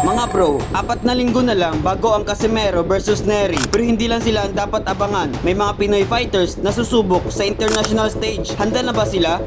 Mga bro, 4 na linggo na lang bago ang Casimero versus Nery. Pero hindi lang sila ang dapat abangan. May mga Pinoy fighters na susubok sa international stage. Handa na ba sila?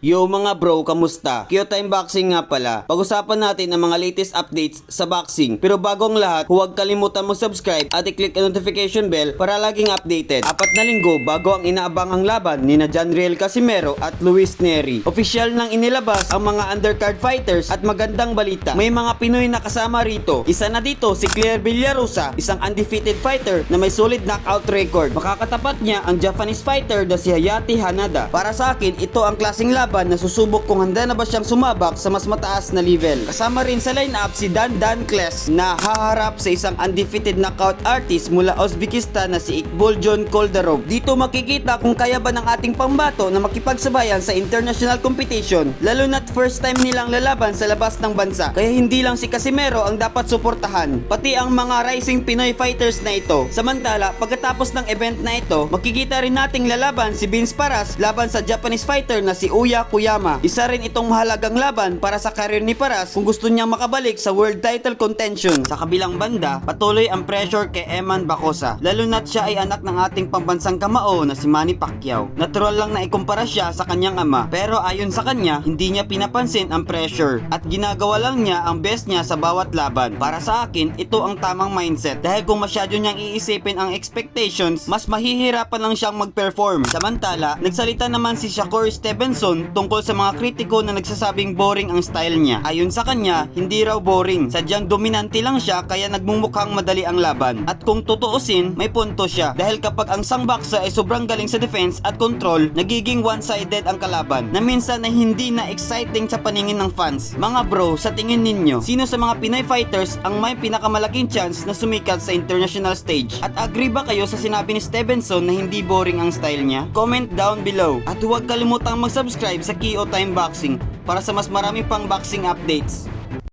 Yo mga bro, kamusta? Q-Time Boxing nga pala. Pag-usapan natin ang mga latest updates sa boxing. Pero bago ang lahat, huwag kalimutan mag-subscribe at i-click ang notification bell para laging updated. 4 na linggo bago ang inaabangang laban ni na Janriel Casimero at Luis Nery. Opisyal nang inilabas ang mga undercard fighters at magandang balita. May mga Pinoy na kasama rito. Isa na dito si Claire Villarosa, isang undefeated fighter na may solid knockout record. Makakatapat niya ang Japanese fighter na si Hayate Hanada. Para sa akin, ito ang klaseng laban na susubok kung handa na ba siyang sumabak sa mas mataas na level. Kasama rin sa lineup si Dan Dancles na haharap sa isang undefeated knockout artist mula Uzbekistan na si Iqboljon Koldarov. Dito makikita kung kaya ba ng ating pambato na makipagsabayan sa international competition, lalo na't first time nilang lalaban sa labas ng bansa. Kaya hindi lang si Casimero ang dapat suportahan, pati ang mga rising Pinoy fighters na ito. Samantala, pagkatapos ng event na ito, makikita rin nating lalaban si Vince Paras laban sa Japanese fighter na si Uya Kuyama. Isa rin itong mahalagang laban para sa karir ni Paras kung gusto niyang makabalik sa world title contention. Sa kabilang banda, patuloy ang pressure kay Eman Bacosa, lalo na't siya ay anak ng ating pambansang kamao na si Manny Pacquiao. Natural lang na ikumpara siya sa kanyang ama, pero ayon sa kanya, hindi niya pinapansin ang pressure at ginagawa lang niya ang best niya sa bawat laban. Para sa akin, ito ang tamang mindset dahil kung masyado niyang iisipin ang expectations, mas mahihirapan lang siyang mag-perform. Samantala, nagsalita naman si Shakur Stevenson tungkol sa mga kritiko na nagsasabing boring ang style niya. Ayon sa kanya, hindi raw boring. Sadyang dominante lang siya kaya nagmumukhang madali ang laban. At kung tutuusin, may punto siya. Dahil kapag ang sangbaksa ay sobrang galing sa defense at control, nagiging one-sided ang kalaban na minsan na hindi na exciting sa paningin ng fans. Mga bro, sa tingin ninyo, sino sa mga Pinoy fighters ang may pinakamalaking chance na sumikat sa international stage? At agree ba kayo sa sinabi ni Stevenson na hindi boring ang style niya? Comment down below. At huwag kalimutang mag-subscribe sa Q-Time Boxing para sa mas marami pang boxing updates.